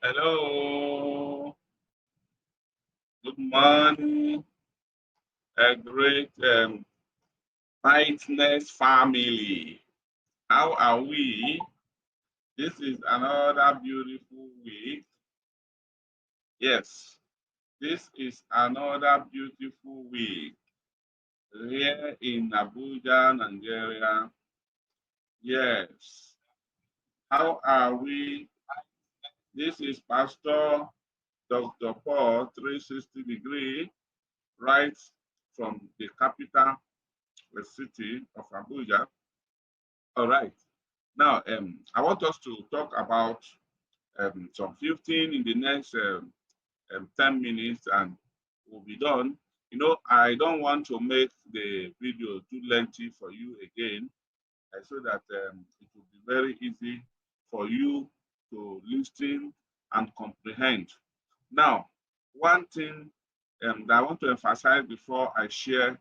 Hello, good morning, a great Bytnex family. How are we? This is another beautiful week. Yes, this is another beautiful week here in Abuja, Nigeria. Yes, how are we? This is Pastor Dr. Paul 360 degree, right from the capital, the city of Abuja. All right. Now, I want us to talk about some 15 in the next 10 minutes and we'll be done. You know, I don't want to make the video too lengthy for you again, so that it will be very easy for you to listen and comprehend. Now, one thing that I want to emphasize before I share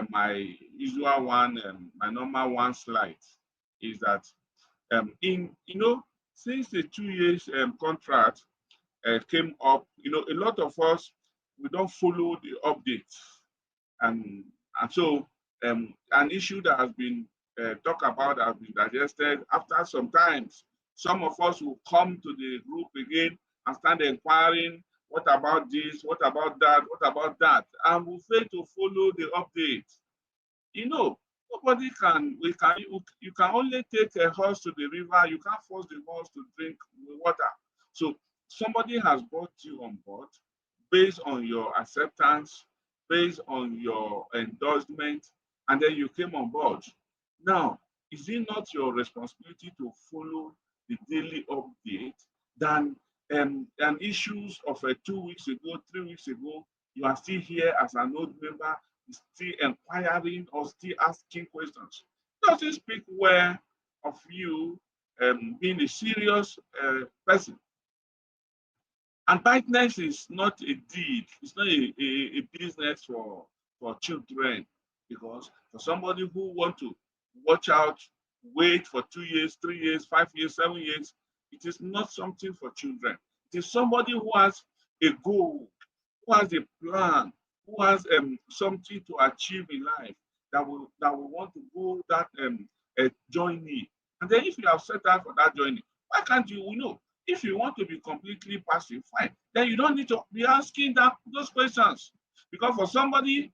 my usual one, my normal one slide, is that since the 2 years contract came up, a lot of us, we don't follow the updates, and so an issue that has been talked about, has been digested. After some times, some of us will come to the group again and start inquiring, what about this, what about that, what about that, and we fail to follow the updates. Nobody can, you can only take a horse to the river, you can't force the horse to drink water. So somebody has brought you on board based on your acceptance, based on your endorsement, and then you came on board. Now, is it not your responsibility to follow the daily update than issues of 2 weeks ago, 3 weeks ago, you are still here as an old member, still inquiring or still asking questions? Doesn't speak well of you being a serious person. And Bytnex is not a deed, it's not a business for children, because for somebody who want to watch out, wait for 2 years, 3 years, 5 years, 7 years, it is not something for children. It is somebody who has a goal, who has a plan, who has something to achieve in life, that will want to go that journey. And then if you have set out for that journey, why can't you? If you want to be completely passive, fine. Then you don't need to be asking those questions. Because for somebody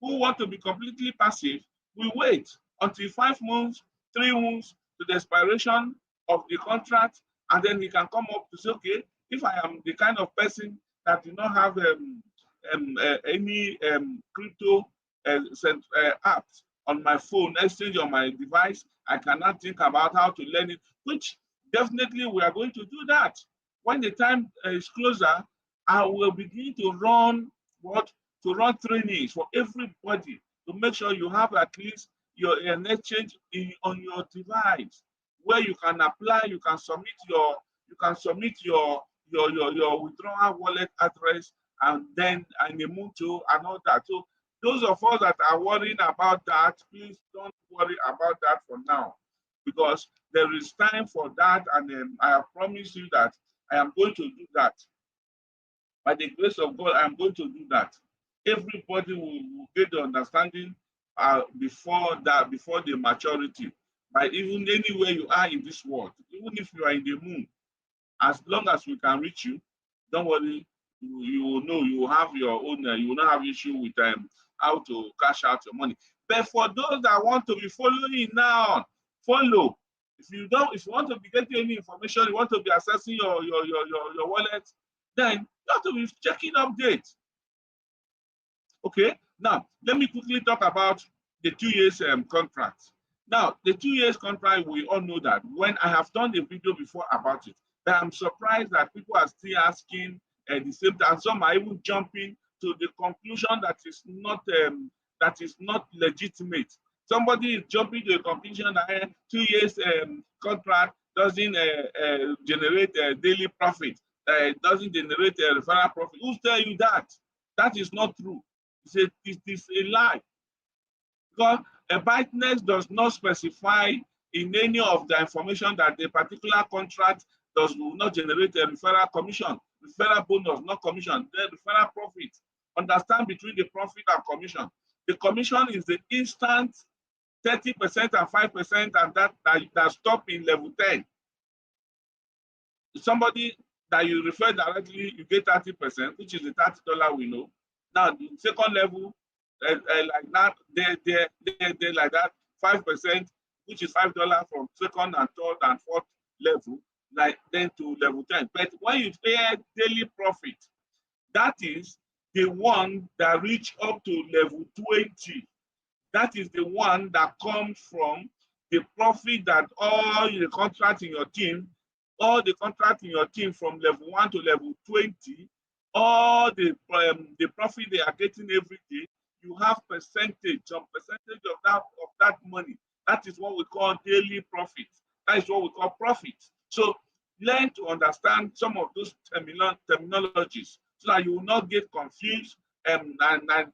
who want to be completely passive, we wait until 5 months, 3 months to the expiration of the contract, and then he can come up to say, okay, if I am the kind of person that do not have any crypto apps on my phone, exchange on my device, I cannot think about how to learn it, which definitely we are going to do that. When the time is closer, I will begin to run trainings for everybody to make sure you have at least your exchange on your device, where you can apply, you can submit your withdrawal wallet address, and then and the Muto and all that. So those of us that are worrying about that, please don't worry about that for now, because there is time for that, and I have promised you that I am going to do that. By the grace of God, I am going to do that. Everybody will get the understanding before the maturity. By even anywhere you are in this world, even if you are in the moon, as long as we can reach you, don't worry, you will know, you will have your own, you will not have issue with how to cash out your money. But for those that want to be following now, follow. If you want to be getting any information, you want to be accessing your wallet, then you have to be checking updates. Okay, now let me quickly talk about the 2 years contract. Now, the 2 years contract, we all know that. When I have done a video before about it, but I'm surprised that people are still asking the same time. Some are even jumping to the conclusion that is not legitimate. Somebody is jumping to the conclusion that 2 years contract doesn't generate daily profit, doesn't generate referral profit. Who's telling you that? That is not true. It is a lie. Because a Bytnex does not specify in any of the information that the particular contract will not generate a referral commission, referral bonus, not commission, then referral profit. Understand between the profit and commission. The commission is the instant 30% and 5%, and that stop in level 10. Somebody that you refer directly, you get 30%, which is the $30 we know. Now, the second level, like that, they like that, 5%, which is $5 from second and third and fourth level, like then to level 10. But when you pay daily profit, that is the one that reach up to level 20. That is the one that comes from the profit that all the contracts in your team, from level 1 to level 20, all the profit they are getting every day, you have percentage, some percentage of that money. That is what we call daily profit. That is what we call profit. So learn to understand some of those terminologies so that you will not get confused. And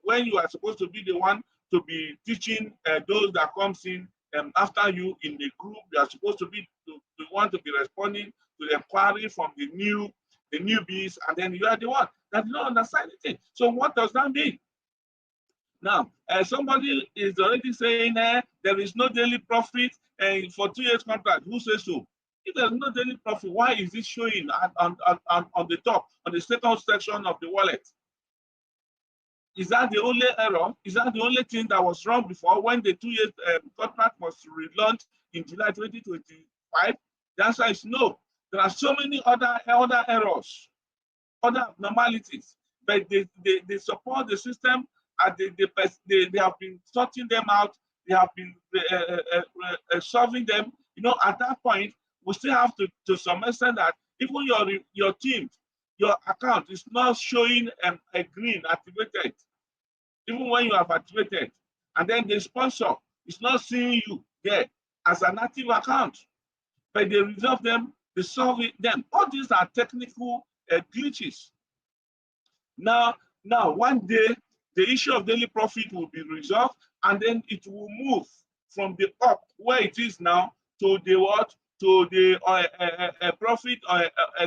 when you are supposed to be the one to be teaching those that comes in after you in the group, you are supposed to be the one to be responding to the inquiry from the newbies, and then you are the one that do not understand anything. So what does that mean? Now, somebody is already saying there is no daily profit for 2 years contract. Who says so? If there's no daily profit, why is it showing on the top, on the second section of the wallet? Is that the only error? Is that the only thing that was wrong before when the 2 years contract was relaunched in July 2025? The answer is no. There are so many other errors, other abnormalities, but they support the system, and they have been sorting them out. They have been solving them. You know, at that point, we still have to some extent that even your team, your account is not showing a green activated, even when you have activated, and then the sponsor is not seeing you there as an active account, but they resolve them, they solve them. All these are technical glitches. Now, one day, the issue of daily profit will be resolved, and then it will move from the up where it is now to the what? To the profit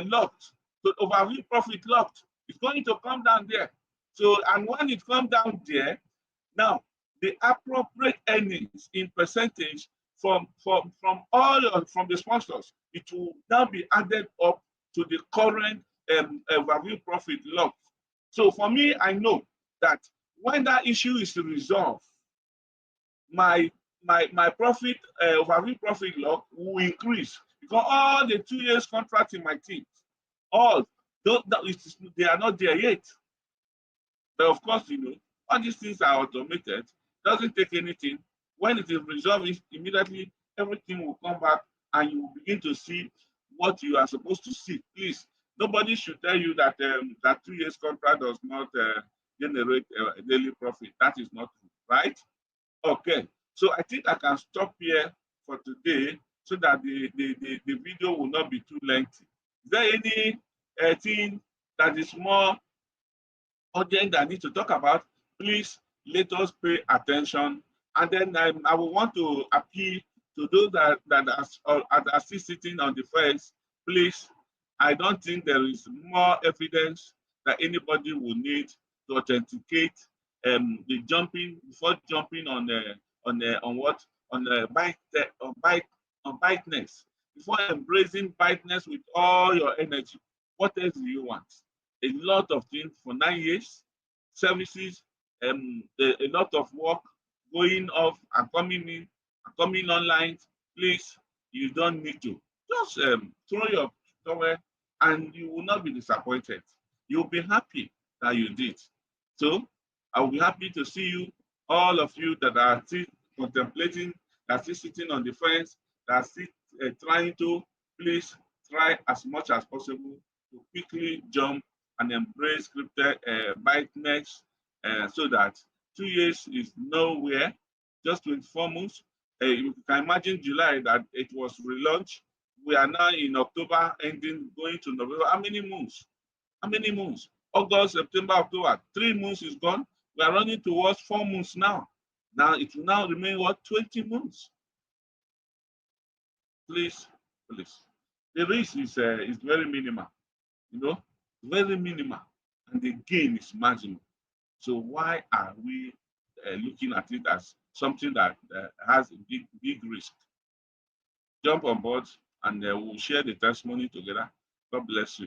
locked, to overview profit locked. It's going to come down there. So, and when it comes down there, now the appropriate earnings in percentage from the sponsors, it will now be added up to the current value profit locked. So for me, I know that when that issue is resolved, my profit value profit lock will increase, because all the 2 years contract in my team, they are not there yet. But of course, you know, all these things are automated. Doesn't take anything. When it is resolved, immediately everything will come back, and you will begin to see what you are supposed to see. Please, nobody should tell you that that 2 years contract does not generate a daily profit. That is not true, right? Okay, so I think I can stop here for today so that the video will not be too lengthy. Is there any thing that is more urgent that I need to talk about? Please let us pay attention. And then I will want to appeal to those that are still sitting on the fence. Please, I don't think there is more evidence that anybody will need to authenticate the jumping before jumping on Bytnex, before embracing Bytnex with all your energy. What else do you want? A lot of things for 9 years, services, a lot of work going off and coming in and coming online. Please, you don't need to. Just throw your towel and you will not be disappointed. You'll be happy that you did. So I will be happy to see you, all of you that are still contemplating, that are still sitting on the fence, that are still trying to. Please try as much as possible to quickly jump and embrace crypto Bytnex, so that 2 years is nowhere, just 24 months. You can imagine July that it was relaunched. We are now in October, ending, going to November. How many months? How many months? August, September, October. 3 months is gone. We are running towards 4 months now. Now it will now remain what? 20 months. Please, please. the risk is very minimal, you know, very minimal, and the gain is marginal. So why are we looking at it as something that has a big risk? Jump on board, and we'll share the testimony together. God bless you.